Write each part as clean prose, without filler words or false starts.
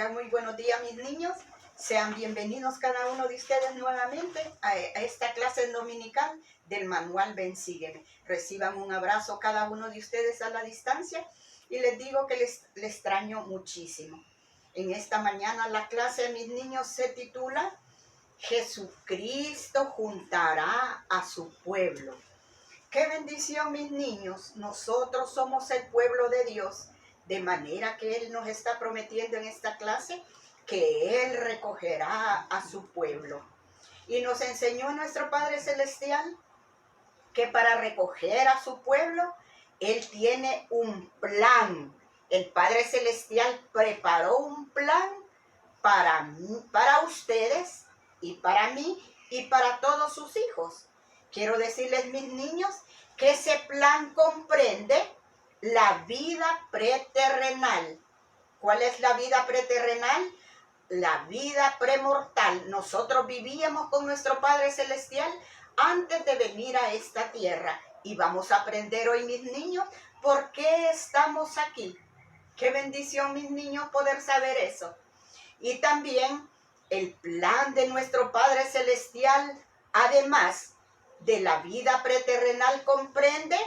Tengan muy buenos días, mis niños. Sean bienvenidos cada uno de ustedes nuevamente a esta clase dominical del Manual Ven Sígueme. Reciban un abrazo cada uno de ustedes a la distancia y les digo que les extraño muchísimo. En esta mañana la clase de mis niños se titula Jesucristo juntará a su pueblo. ¡Qué bendición, mis niños! Nosotros somos el pueblo de Dios, de manera que Él nos está prometiendo en esta clase que Él recogerá a su pueblo. Y nos enseñó nuestro Padre Celestial que para recoger a su pueblo, Él tiene un plan. El Padre Celestial preparó un plan para ustedes y para mí y para todos sus hijos. Quiero decirles, mis niños, que ese plan comprende la vida preterrenal. ¿Cuál es la vida preterrenal? La vida premortal. Nosotros vivíamos con nuestro Padre Celestial antes de venir a esta tierra. Y vamos a aprender hoy, mis niños, por qué estamos aquí. Qué bendición, mis niños, poder saber eso. Y también el plan de nuestro Padre Celestial, además de la vida preterrenal, comprende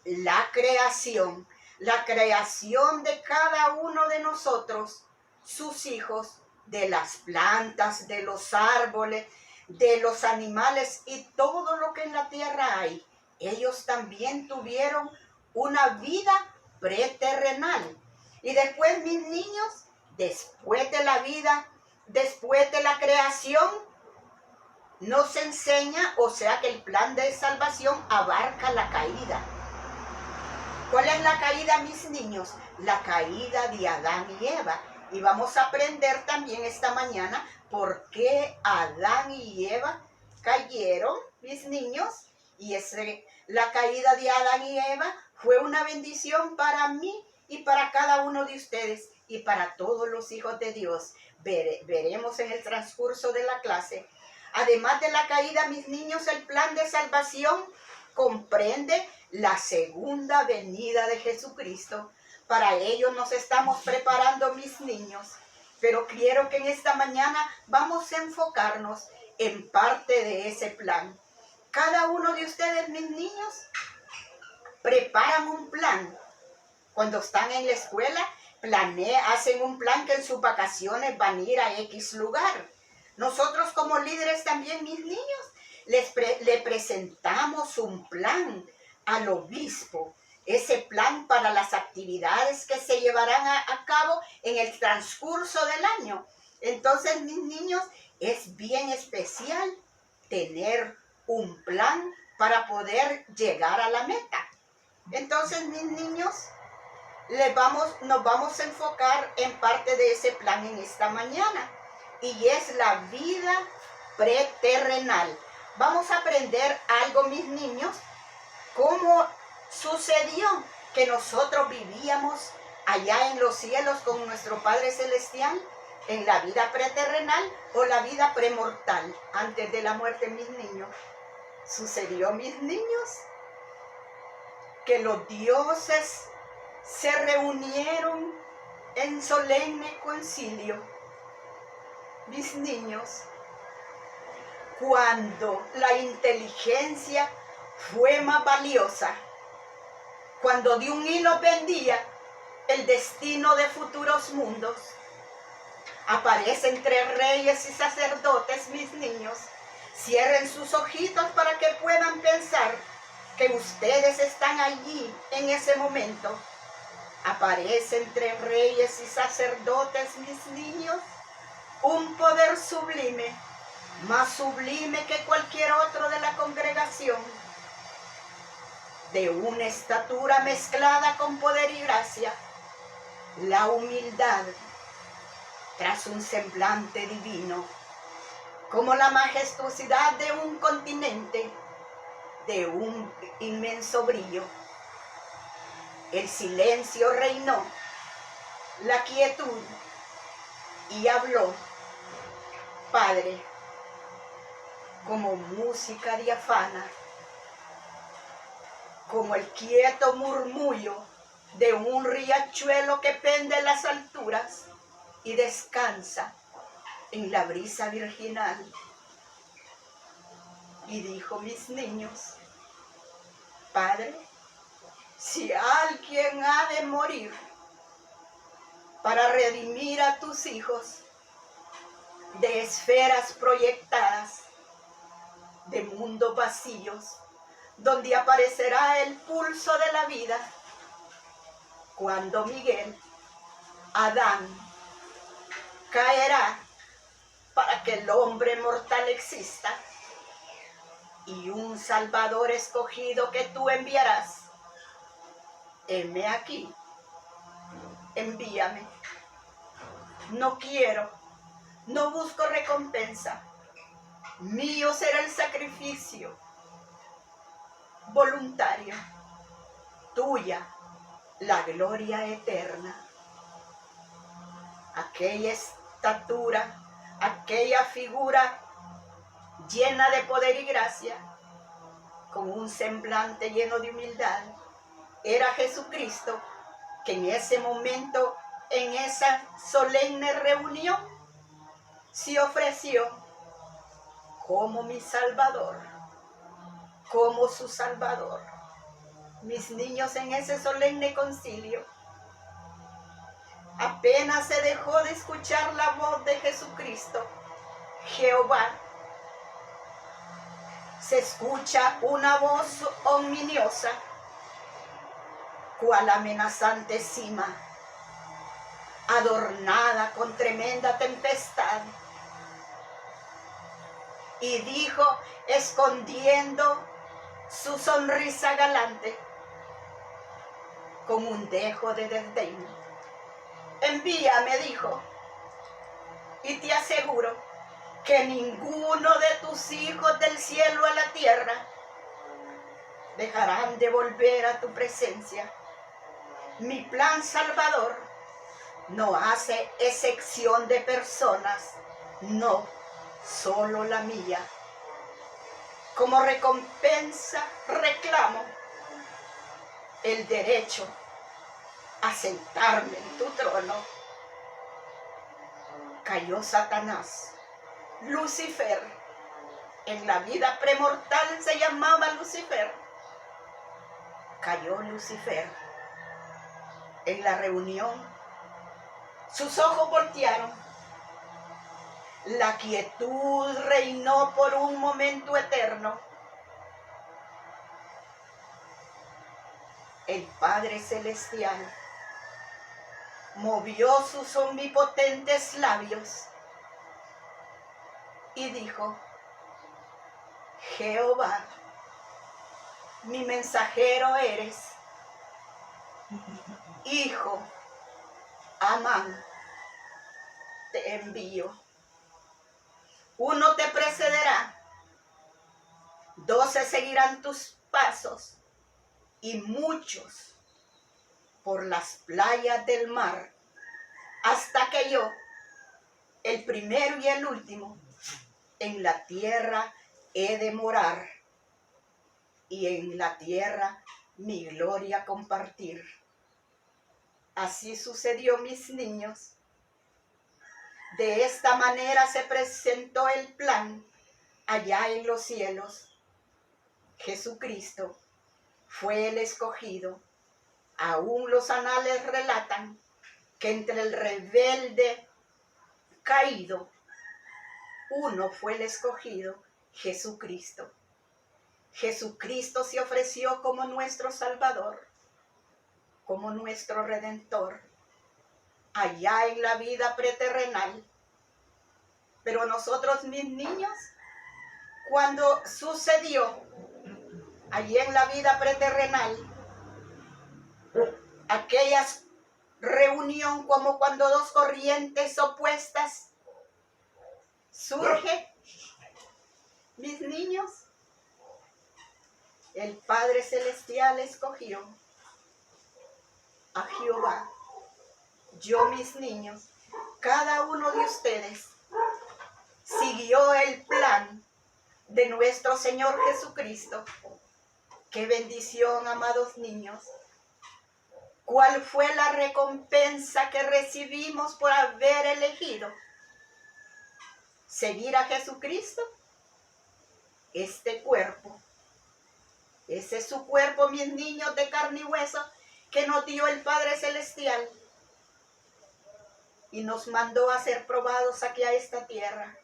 la creación de cada uno de nosotros, sus hijos, de las plantas, de los árboles, de los animales y todo lo que en la tierra hay. Ellos también tuvieron una vida preterrenal. Y después, mis niños, después de la vida, después de la creación, nos enseña, o sea que el plan de salvación abarca la caída. ¿Cuál es la caída, mis niños? La caída de Adán y Eva. Y vamos a aprender también esta mañana por qué Adán y Eva cayeron, mis niños. Y la caída de Adán y Eva fue una bendición para mí y para cada uno de ustedes y para todos los hijos de Dios. Veremos en el transcurso de la clase. Además de la caída, mis niños, el plan de salvación comprende la segunda venida de Jesucristo. Para ello nos estamos preparando, mis niños. Pero quiero que en esta mañana vamos a enfocarnos en parte de ese plan. Cada uno de ustedes, mis niños, preparan un plan. Cuando están en la escuela, hacen un plan que en sus vacaciones van a ir a X lugar. Nosotros como líderes también, mis niños, le presentamos un plan al obispo. Ese plan para las actividades que se llevarán a cabo en el transcurso del año. Entonces, mis niños, es bien especial tener un plan para poder llegar a la meta. Entonces, mis niños, nos vamos a enfocar en parte de ese plan en esta mañana. Y es la vida preterrenal. Vamos a aprender algo, mis niños, cómo sucedió que nosotros vivíamos allá en los cielos con nuestro Padre Celestial en la vida preterrenal o la vida premortal, antes de la muerte, mis niños. Sucedió, mis niños, que los dioses se reunieron en solemne concilio. Mis niños, cuando la inteligencia fue más valiosa, cuando de un hilo pendía el destino de futuros mundos, aparecen 3 reyes y sacerdotes, mis niños. Cierren sus ojitos para que puedan pensar que ustedes están allí en ese momento. Aparecen 3 reyes y sacerdotes, mis niños. Un poder sublime, más sublime que cualquier otro de la congregación, de una estatura mezclada con poder y gracia, la humildad tras un semblante divino, como la majestuosidad de un continente, de un inmenso brillo. El silencio reinó, la quietud, y habló, Padre, como música diafana, como el quieto murmullo de un riachuelo que pende en las alturas, y descansa en la brisa virginal. Y dijo: mis niños, Padre, si alguien ha de morir para redimir a tus hijos de esferas proyectadas, de mundos vacíos, donde aparecerá el pulso de la vida, cuando Miguel, Adán, caerá para que el hombre mortal exista, y un Salvador escogido que tú enviarás. Heme aquí, envíame. No quiero, no busco recompensa. Mío será el sacrificio voluntario, tuya la gloria eterna. Aquella estatura, aquella figura llena de poder y gracia, con un semblante lleno de humildad, era Jesucristo, que en ese momento, en esa solemne reunión, se ofreció como mi Salvador, como su Salvador. Mis niños, en ese solemne concilio, apenas se dejó de escuchar la voz de Jesucristo, Jehová, se escucha una voz ominiosa, cual amenazante cima, adornada con tremenda tempestad. Y dijo, escondiendo su sonrisa galante, con un dejo de desdén: envíame, dijo, y te aseguro que ninguno de tus hijos del cielo a la tierra dejarán de volver a tu presencia. Mi plan salvador no hace excepción de personas, no, solo la mía. Como recompensa reclamo el derecho a sentarme en tu trono. Cayó Satanás. Lucifer, en la vida premortal se llamaba Lucifer. Cayó Lucifer. En la reunión, sus ojos voltearon. La quietud reinó por un momento eterno. El Padre Celestial movió sus omnipotentes labios y dijo: Jehová, mi mensajero eres. Hijo, Amán, te envío. 1 te precederá, 12 seguirán tus pasos, y muchos por las playas del mar, hasta que yo, el primero y el último, en la tierra he de morar, y en la tierra mi gloria compartir. Así sucedió, mis niños. De esta manera se presentó el plan allá en los cielos. Jesucristo fue el escogido. Aún los anales relatan que entre el rebelde caído, uno fue el escogido, Jesucristo. Jesucristo se ofreció como nuestro Salvador, como nuestro Redentor, allá en la vida preterrenal. Pero nosotros, mis niños, cuando sucedió allí en la vida preterrenal, aquella reunión como cuando dos corrientes opuestas surge, mis niños, el Padre Celestial escogió a Jehová. Yo, mis niños, cada uno de ustedes siguió el plan de nuestro Señor Jesucristo. Qué bendición, amados niños. ¿Cuál fue la recompensa que recibimos por haber elegido seguir a Jesucristo? Este cuerpo. Ese es su cuerpo, mis niños, de carne y hueso, que nos dio el Padre Celestial y nos mandó a ser probados aquí a esta tierra.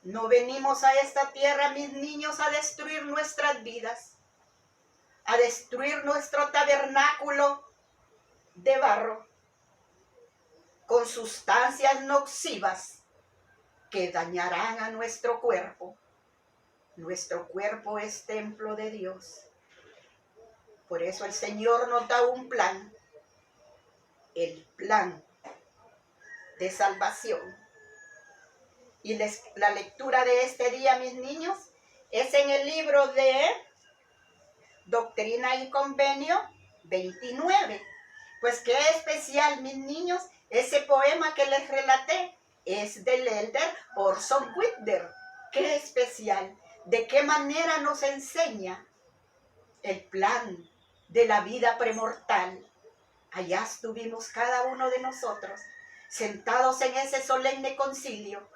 No venimos a esta tierra, mis niños, a destruir nuestras vidas, a destruir nuestro tabernáculo de barro con sustancias nocivas que dañarán a nuestro cuerpo. Nuestro cuerpo es templo de Dios. Por eso el Señor nos da un plan, el plan de salvación. Y la lectura de este día, mis niños, es en el libro de Doctrina y Convenio 29. Pues qué especial, mis niños, ese poema que les relaté es del elder Orson Whitner. Qué especial, de qué manera nos enseña el plan de la vida premortal. Allá estuvimos cada uno de nosotros, sentados en ese solemne concilio,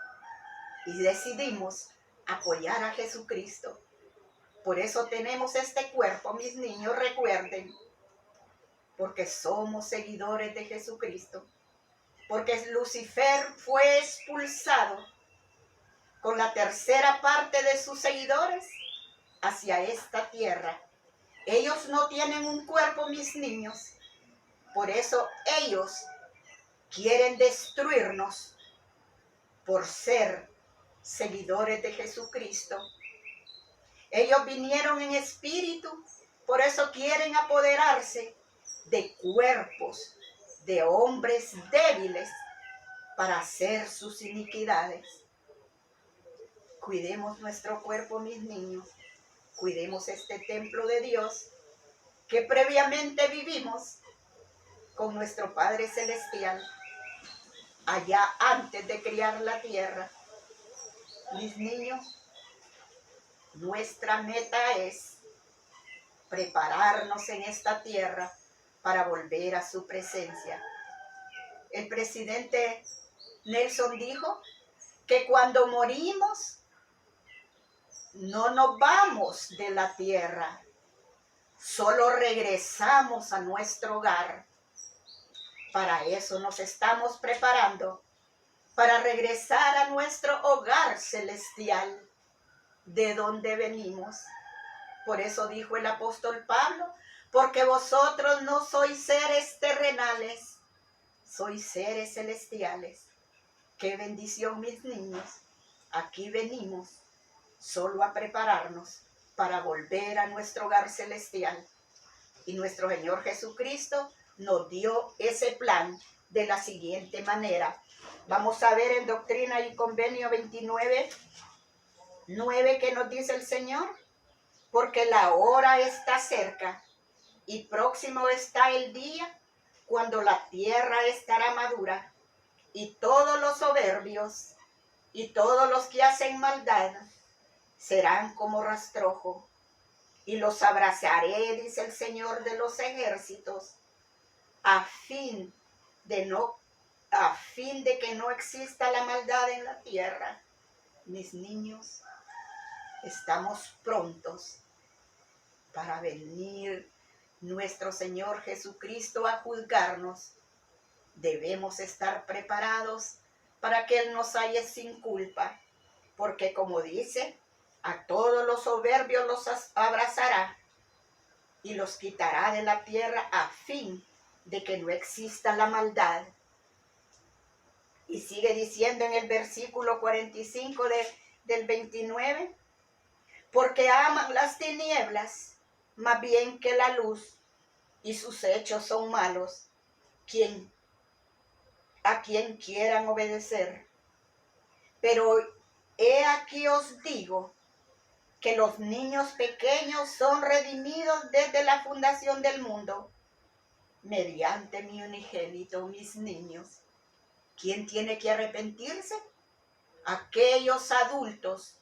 y decidimos apoyar a Jesucristo. Por eso tenemos este cuerpo, mis niños, recuerden, porque somos seguidores de Jesucristo, porque Lucifer fue expulsado con la tercera parte de sus seguidores hacia esta tierra. Ellos no tienen un cuerpo, mis niños, por eso ellos quieren destruirnos por ser seguidores de Jesucristo. Ellos vinieron en espíritu, por eso quieren apoderarse de cuerpos de hombres débiles para hacer sus iniquidades. Cuidemos nuestro cuerpo, mis niños. Cuidemos este templo de Dios que previamente vivimos con nuestro Padre Celestial allá antes de criar la tierra. Mis niños, nuestra meta es prepararnos en esta tierra para volver a su presencia. El presidente Nelson dijo que cuando morimos no nos vamos de la tierra, solo regresamos a nuestro hogar. Para eso nos estamos preparando, para regresar a nuestro hogar celestial, de donde venimos. Por eso dijo el apóstol Pablo, porque vosotros no sois seres terrenales, sois seres celestiales. Qué bendición, mis niños. Aquí venimos solo a prepararnos para volver a nuestro hogar celestial. Y nuestro Señor Jesucristo nos dio ese plan de la siguiente manera. Vamos a ver en Doctrina y Convenio 29, 9, ¿qué nos dice el Señor? Porque la hora está cerca y próximo está el día cuando la tierra estará madura y todos los soberbios y todos los que hacen maldad serán como rastrojo, y los abrazaré, dice el Señor de los ejércitos, a fin de que no exista la maldad en la tierra. Mis niños, estamos prontos para venir nuestro Señor Jesucristo a juzgarnos. Debemos estar preparados para que Él nos halle sin culpa, porque como dice, a todos los soberbios los abrazará y los quitará de la tierra a fin de que no exista la maldad. Y sigue diciendo en el versículo 45 del 29, porque aman las tinieblas más bien que la luz, y sus hechos son malos, a quien quieran obedecer. Pero he aquí os digo que los niños pequeños son redimidos desde la fundación del mundo, mediante mi unigénito, mis niños. ¿Quién tiene que arrepentirse? Aquellos adultos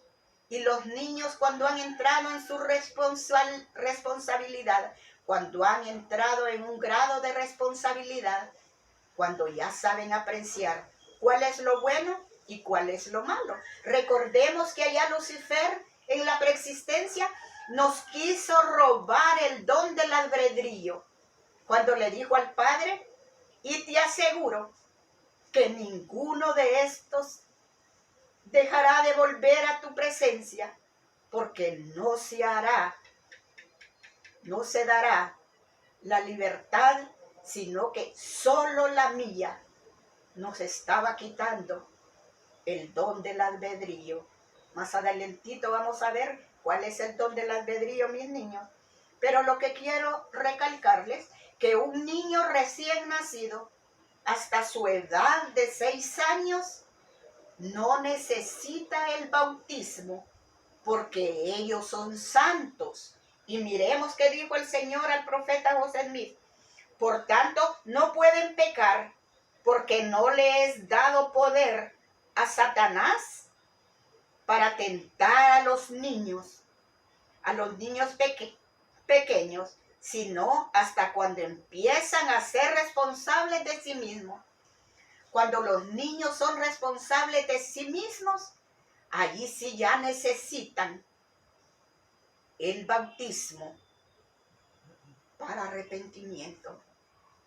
y los niños cuando han entrado en su responsabilidad, cuando han entrado en un grado de responsabilidad, cuando ya saben apreciar cuál es lo bueno y cuál es lo malo. Recordemos que allá Lucifer en la preexistencia nos quiso robar el don del albedrío, cuando le dijo al Padre, y te aseguro que ninguno de estos dejará de volver a tu presencia, porque no se dará la libertad, sino que solo la mía nos estaba quitando el don del albedrío. Más adelantito vamos a ver cuál es el don del albedrío, mis niños. Pero lo que quiero recalcarles, que un niño recién nacido, hasta su edad de 6 años, no necesita el bautismo, porque ellos son santos. Y miremos qué dijo el Señor al profeta José Smith. Por tanto, no pueden pecar, porque no le es dado poder a Satanás para tentar a los niños pequeños, sino hasta cuando empiezan a ser responsables de sí mismos. Cuando los niños son responsables de sí mismos, allí sí ya necesitan el bautismo para arrepentimiento.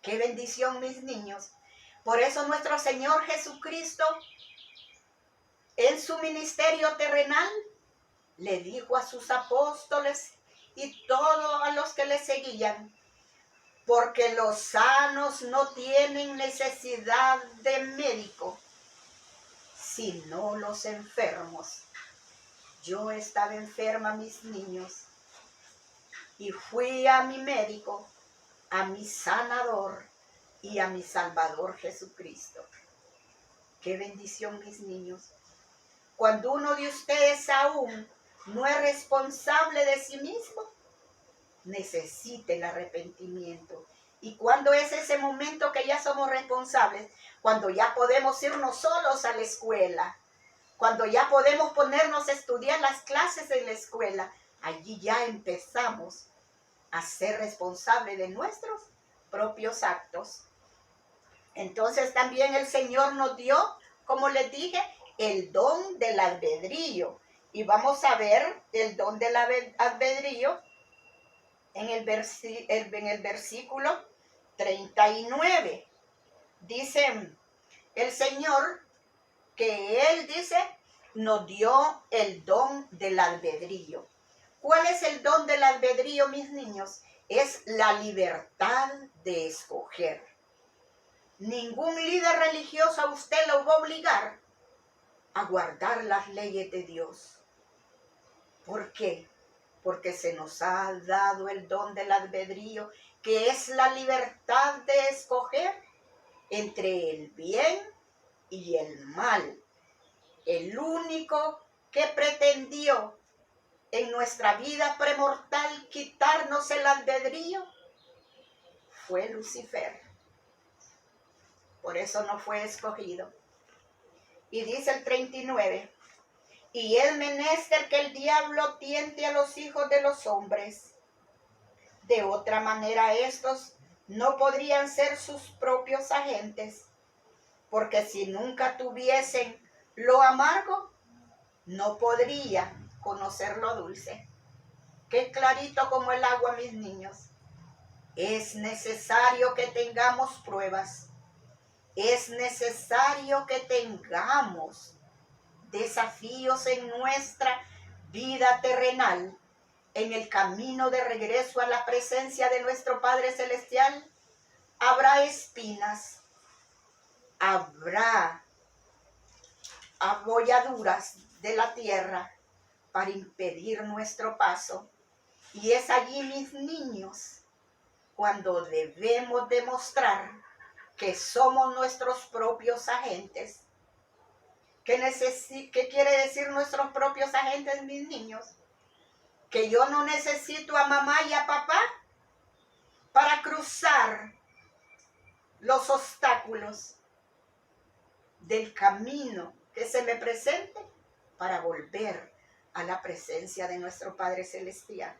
¡Qué bendición, mis niños! Por eso nuestro Señor Jesucristo, en su ministerio terrenal, le dijo a sus apóstoles y todos a los que le seguían, porque los sanos no tienen necesidad de médico, sino los enfermos. Yo estaba enferma, mis niños, y fui a mi médico, a mi sanador y a mi Salvador Jesucristo. ¡Qué bendición, mis niños! Cuando uno de ustedes aún no es responsable de sí mismo, necesita el arrepentimiento. ¿Y cuándo es ese momento que ya somos responsables? Cuando ya podemos irnos solos a la escuela, cuando ya podemos ponernos a estudiar las clases en la escuela. Allí ya empezamos a ser responsables de nuestros propios actos. Entonces también el Señor nos dio, como les dije, el don del albedrío. Y vamos a ver el don del albedrío en el versículo 39. Dice el Señor que Él dice, nos dio el don del albedrío. ¿Cuál es el don del albedrío, mis niños? Es la libertad de escoger. Ningún líder religioso a usted lo va a obligar a guardar las leyes de Dios. ¿Por qué? Porque se nos ha dado el don del albedrío, que es la libertad de escoger entre el bien y el mal. El único que pretendió en nuestra vida premortal quitarnos el albedrío fue Lucifer. Por eso no fue escogido. Y dice el 39, y es menester que el diablo tiente a los hijos de los hombres. De otra manera estos no podrían ser sus propios agentes, porque si nunca tuviesen lo amargo, no podrían conocer lo dulce. Qué clarito como el agua, mis niños. Es necesario que tengamos pruebas. Es necesario que tengamos desafíos en nuestra vida terrenal, en el camino de regreso a la presencia de nuestro Padre Celestial. Habrá espinas, habrá abolladuras de la tierra para impedir nuestro paso. Y es allí, mis niños, cuando debemos demostrar que somos nuestros propios agentes. ¿Qué quiere decir nuestros propios agentes, mis niños? Que yo no necesito a mamá y a papá para cruzar los obstáculos del camino que se me presente para volver a la presencia de nuestro Padre Celestial.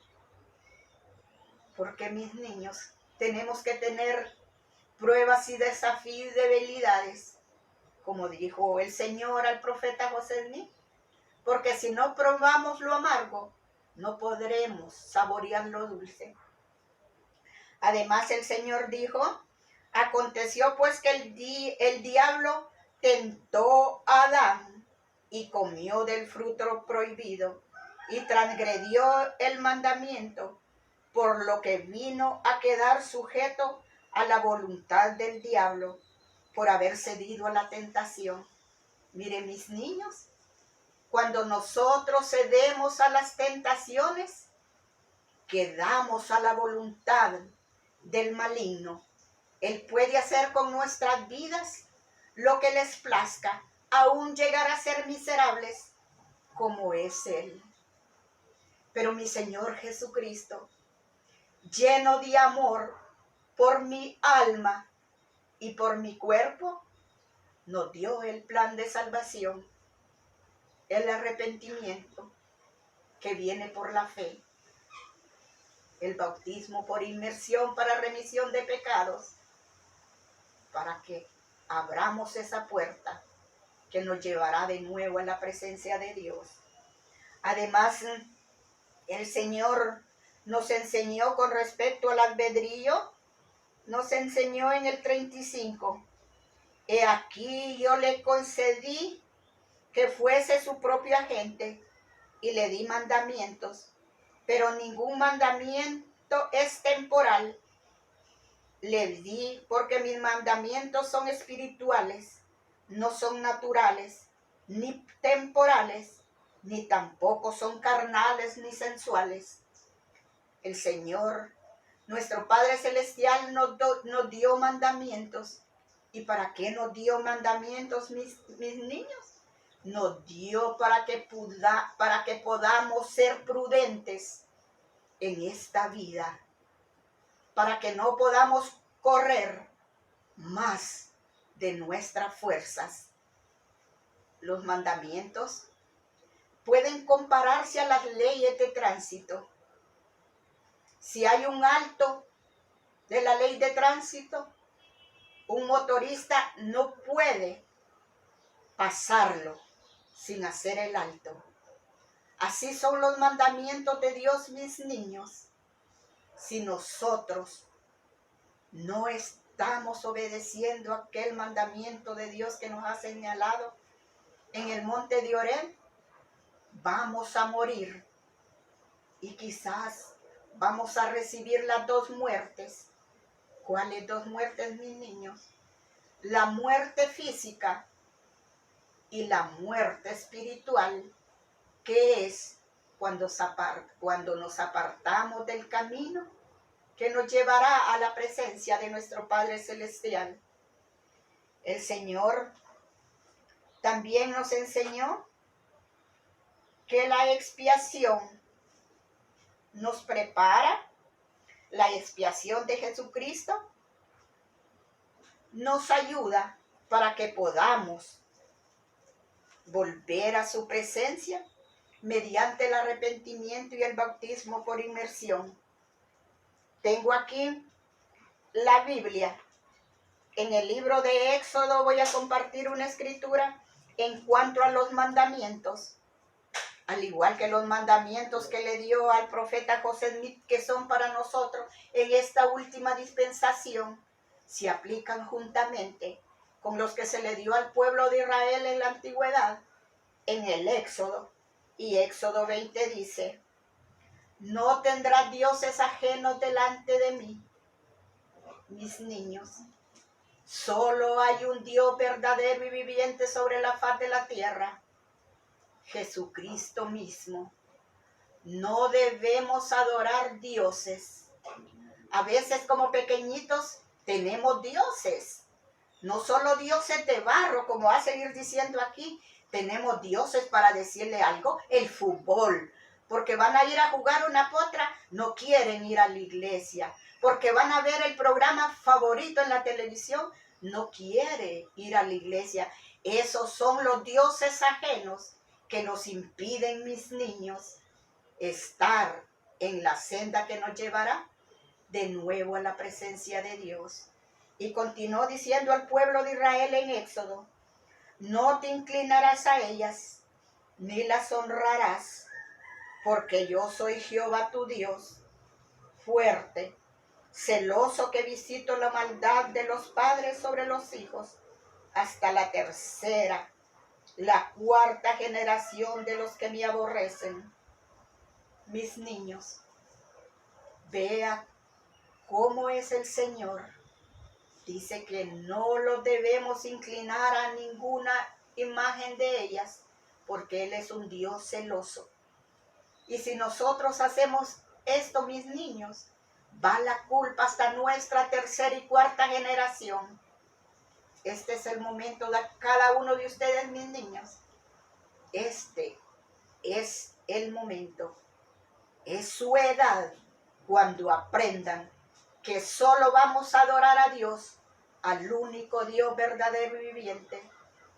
Porque mis niños, tenemos que tener pruebas y desafíos y debilidades, como dijo el Señor al profeta José Smith, porque si no probamos lo amargo, no podremos saborear lo dulce. Además el Señor dijo, aconteció pues que el diablo tentó a Adán y comió del fruto prohibido y transgredió el mandamiento, por lo que vino a quedar sujeto a la voluntad del diablo por haber cedido a la tentación. Miren mis niños, cuando nosotros cedemos a las tentaciones, quedamos a la voluntad del maligno. Él puede hacer con nuestras vidas lo que les plazca, aún llegar a ser miserables como es Él. Pero mi Señor Jesucristo, lleno de amor por mi alma y por mi cuerpo, nos dio el plan de salvación, el arrepentimiento que viene por la fe, el bautismo por inmersión para remisión de pecados, para que abramos esa puerta que nos llevará de nuevo a la presencia de Dios. Además, el Señor nos enseñó con respecto al albedrío, nos enseñó en el 35, he aquí yo le concedí que fuese su propio agente y le di mandamientos, pero ningún mandamiento es temporal. Le di porque mis mandamientos son espirituales, no son naturales, ni temporales, ni tampoco son carnales ni sensuales. El Señor, nuestro Padre Celestial, nos dio mandamientos. ¿Y para qué nos dio mandamientos, mis niños? Nos dio para que podamos ser prudentes en esta vida, para que no podamos correr más de nuestras fuerzas. Los mandamientos pueden compararse a las leyes de tránsito. Si hay un alto de la ley de tránsito, un motorista no puede pasarlo sin hacer el alto. Así son los mandamientos de Dios, mis niños. Si nosotros no estamos obedeciendo aquel mandamiento de Dios que nos ha señalado en el monte de Oreb, vamos a morir y quizás vamos a recibir las dos muertes. ¿Cuáles dos muertes, mis niños? La muerte física y la muerte espiritual, que es cuando nos apartamos del camino que nos llevará a la presencia de nuestro Padre Celestial. El Señor también nos enseñó que la expiación nos prepara, la expiación de Jesucristo nos ayuda para que podamos volver a su presencia mediante el arrepentimiento y el bautismo por inmersión. Tengo aquí la Biblia. En el libro de Éxodo voy a compartir una escritura en cuanto a los mandamientos, al igual que los mandamientos que le dio al profeta José Smith, que son para nosotros en esta última dispensación, se aplican juntamente con los que se le dio al pueblo de Israel en la antigüedad, en el Éxodo. Y Éxodo 20 dice, no tendrás dioses ajenos delante de mí, mis niños. Solo hay un Dios verdadero y viviente sobre la faz de la tierra, Jesucristo mismo. No debemos adorar dioses. A veces como pequeñitos tenemos dioses. No solo dioses de barro, como va a seguir diciendo aquí. Tenemos dioses para decirle algo, el fútbol. Porque van a ir a jugar una potra, no quieren ir a la iglesia. Porque van a ver el programa favorito en la televisión, no quiere ir a la iglesia. Esos son los dioses ajenos que nos impiden, mis niños, estar en la senda que nos llevará de nuevo a la presencia de Dios. Y continuó diciendo al pueblo de Israel en Éxodo: no te inclinarás a ellas, ni las honrarás, porque yo soy Jehová tu Dios, fuerte, celoso, que visito la maldad de los padres sobre los hijos, hasta la tercera, la cuarta generación de los que me aborrecen. Mis niños, vea cómo es el Señor. Dice que no lo debemos inclinar a ninguna imagen de ellas, porque Él es un Dios celoso. Y si nosotros hacemos esto, mis niños, va la culpa hasta nuestra tercera y cuarta generación. Este es el momento de cada uno de ustedes, mis niños. Este es el momento. Es su edad cuando aprendan que solo vamos a adorar a Dios, al único Dios verdadero y viviente,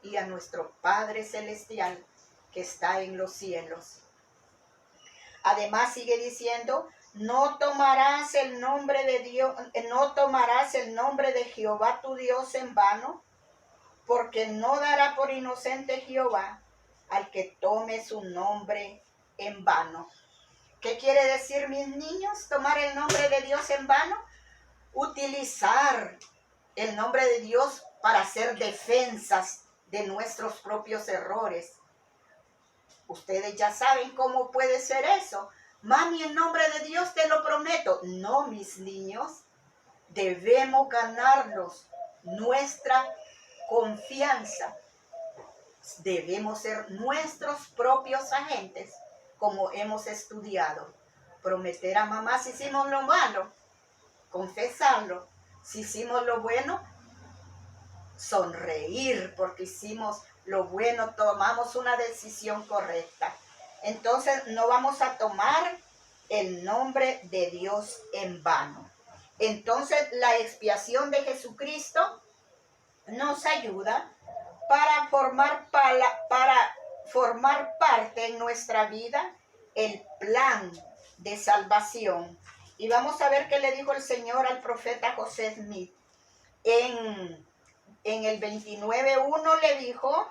y a nuestro Padre Celestial que está en los cielos. Además sigue diciendo: no tomarás el nombre de Dios, no tomarás el nombre de Jehová tu Dios en vano, porque no dará por inocente Jehová al que tome su nombre en vano. ¿Qué quiere decir, mis niños, tomar el nombre de Dios en vano? Utilizar el nombre de Dios para hacer defensas de nuestros propios errores. Ustedes ya saben cómo puede ser eso. Mami, en nombre de Dios te lo prometo. No, mis niños, debemos ganarnos nuestra confianza. Debemos ser nuestros propios agentes, como hemos estudiado. Prometer a mamá si hicimos lo malo, confesarlo. Si hicimos lo bueno, sonreír porque hicimos lo bueno, tomamos una decisión correcta. Entonces no vamos a tomar el nombre de Dios en vano. Entonces la expiación de Jesucristo nos ayuda para formar parte en nuestra vida el plan de salvación. Y vamos a ver qué le dijo el Señor al profeta José Smith. En el 29:1 le dijo: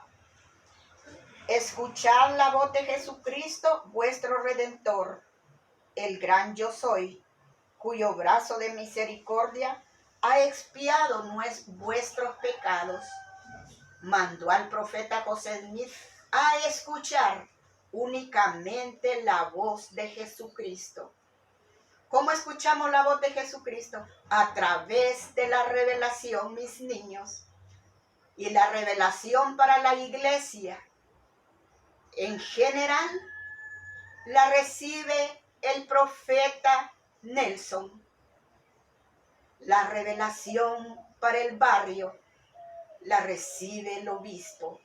escuchad la voz de Jesucristo, vuestro Redentor, el gran yo soy, cuyo brazo de misericordia ha expiado vuestros pecados. Mandó al profeta José Smith a escuchar únicamente la voz de Jesucristo. ¿Cómo escuchamos la voz de Jesucristo? A través de la revelación, mis niños. Y la revelación para la iglesia en general la recibe el profeta Nelson. La revelación para el barrio la recibe el obispo.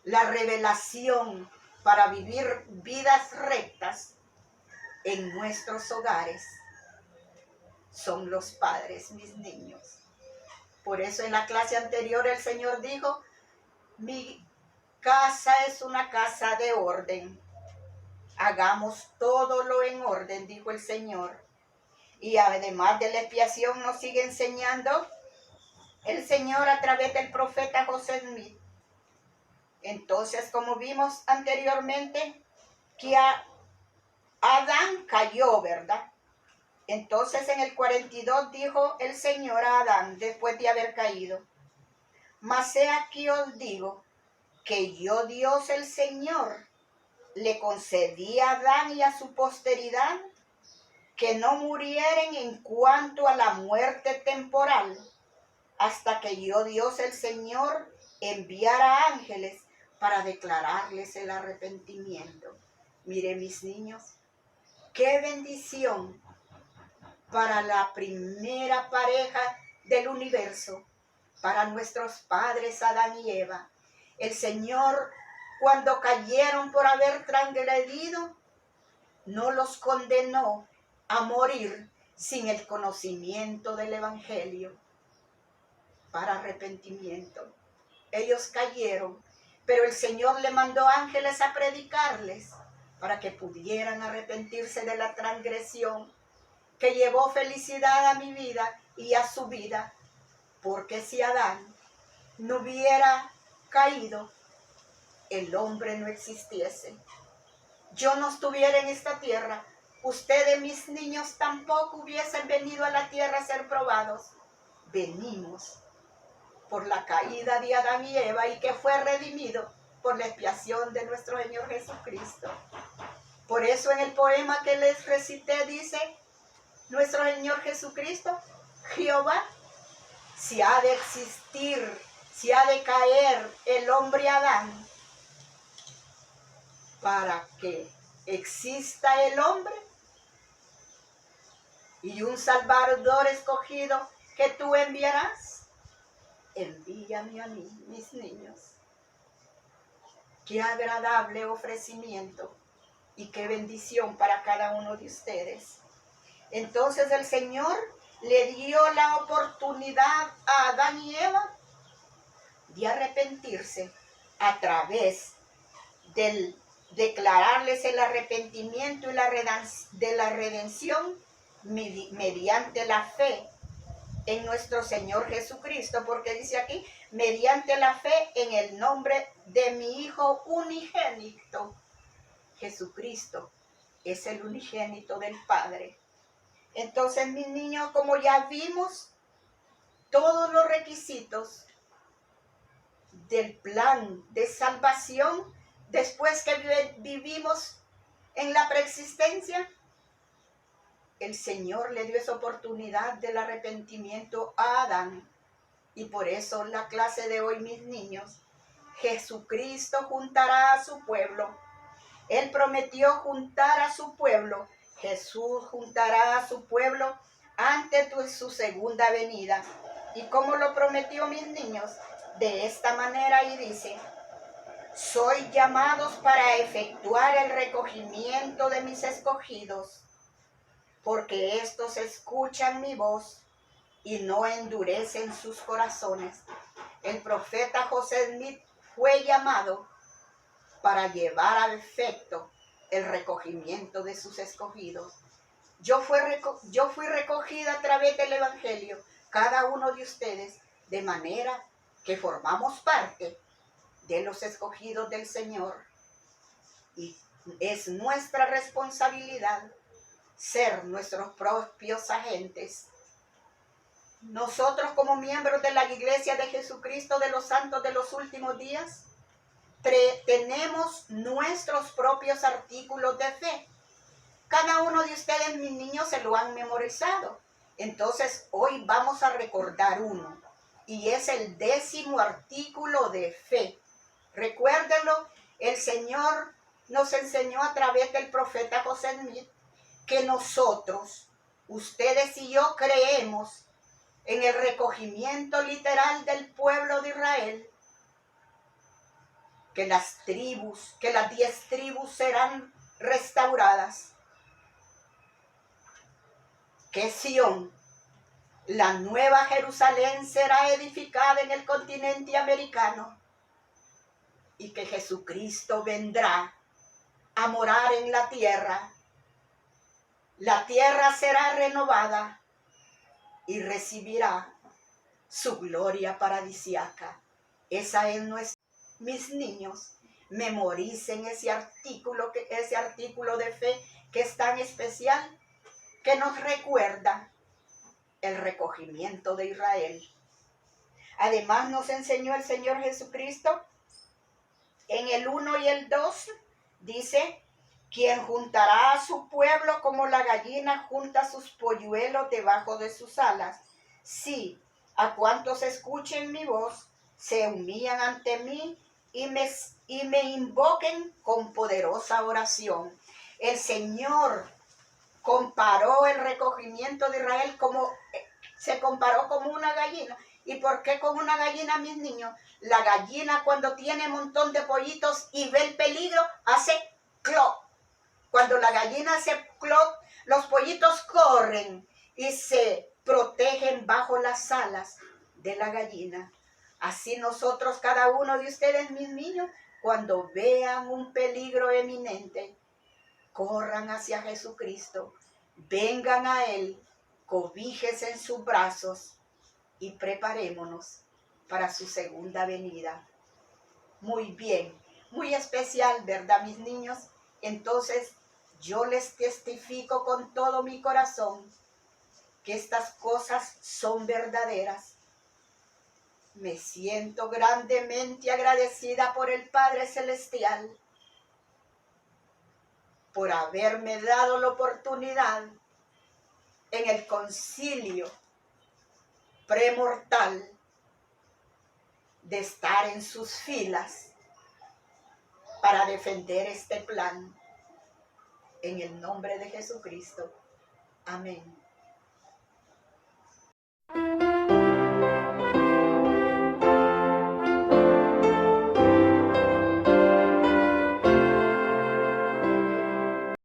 La revelación para vivir vidas rectas en nuestros hogares son los padres, mis niños. Por eso en la clase anterior el Señor dijo: mi casa es una casa de orden. Hagamos todo lo en orden, dijo el Señor. Y además de la expiación nos sigue enseñando el Señor a través del profeta José Smith. Entonces, como vimos anteriormente, que Adán cayó, ¿verdad? Entonces en el 42 dijo el Señor a Adán, después de haber caído: mas he aquí os digo, que yo Dios el Señor le concedí a Adán y a su posteridad que no murieren en cuanto a la muerte temporal, hasta que yo Dios el Señor enviara ángeles para declararles el arrepentimiento. Mire, mis niños, qué bendición para la primera pareja del universo, para nuestros padres Adán y Eva. El Señor, cuando cayeron por haber transgredido, no los condenó a morir sin el conocimiento del Evangelio para arrepentimiento. Ellos cayeron, pero el Señor le mandó ángeles a predicarles para que pudieran arrepentirse de la transgresión que llevó felicidad a mi vida y a su vida, porque si Adán no hubiera caído, el hombre no existiese. Yo no estuviera en esta tierra, ustedes, mis niños, tampoco hubiesen venido a la tierra a ser probados. Venimos por la caída de Adán y Eva y que fue redimido por la expiación de nuestro Señor Jesucristo. Por eso en el poema que les recité dice, nuestro Señor Jesucristo, Jehová, si ha de existir, si ha de caer el hombre Adán, para que exista el hombre y un Salvador escogido que tú enviarás, envíame a mí, mis niños. Qué agradable ofrecimiento y qué bendición para cada uno de ustedes. Entonces el Señor le dio la oportunidad a Adán y Eva de arrepentirse a través del declararles el arrepentimiento y de la redención mediante la fe en nuestro Señor Jesucristo, porque dice aquí, mediante la fe en el nombre de mi Hijo unigénito. Jesucristo es el unigénito del Padre. Entonces, mis niños, como ya vimos todos los requisitos del plan de salvación, después que vivimos en la preexistencia, el Señor le dio esa oportunidad del arrepentimiento a Adán. Y por eso la clase de hoy, mis niños, Jesucristo juntará a su pueblo. Él prometió juntar a su pueblo. Jesús juntará a su pueblo antes de su segunda venida. ¿Y cómo lo prometió, mis niños? De esta manera, y dice, soy llamados para efectuar el recogimiento de mis escogidos, porque estos escuchan mi voz y no endurecen sus corazones. El profeta José Smith fue llamado para llevar a efecto el recogimiento de sus escogidos. Yo fui recogida a través del Evangelio, cada uno de ustedes, de manera que formamos parte de los escogidos del Señor. Y es nuestra responsabilidad ser nuestros propios agentes. Nosotros, como miembros de la Iglesia de Jesucristo de los Santos de los Últimos Días, tenemos nuestros propios artículos de fe. Cada uno de ustedes, mis niños, se lo han memorizado. Entonces, hoy vamos a recordar uno. Y es el 10º artículo de fe. Recuérdenlo, el Señor nos enseñó a través del profeta José Smith que nosotros, ustedes y yo, creemos en el recogimiento literal del pueblo de Israel, que las 10 tribus serán restauradas, que Sión, la nueva Jerusalén, será edificada en el continente americano y que Jesucristo vendrá a morar en la tierra. La tierra será renovada y recibirá su gloria paradisíaca. Esa es nuestra. Mis niños, memoricen ese artículo de fe que es tan especial, que nos recuerda el recogimiento de Israel. Además nos enseñó el Señor Jesucristo en el 1 y el 2, dice, quien juntará a su pueblo como la gallina junta sus polluelos debajo de sus alas. Sí, a cuantos escuchen mi voz, se humillan ante mí y me invoquen con poderosa oración. El Señor comparó el recogimiento de Israel se comparó como una gallina. ¿Y por qué con una gallina, mis niños? La gallina, cuando tiene un montón de pollitos y ve el peligro, hace cloc. Cuando la gallina hace cloc, los pollitos corren y se protegen bajo las alas de la gallina. Así nosotros, cada uno de ustedes, mis niños, cuando vean un peligro eminente, corran hacia Jesucristo. vengan a Él, cobíjese en sus brazos y preparémonos para su segunda venida. Muy bien, muy especial, ¿verdad, mis niños? Entonces, yo les testifico con todo mi corazón que estas cosas son verdaderas. Me siento grandemente agradecida por el Padre Celestial por haberme dado la oportunidad en el concilio premortal de estar en sus filas para defender este plan. En el nombre de Jesucristo. Amén.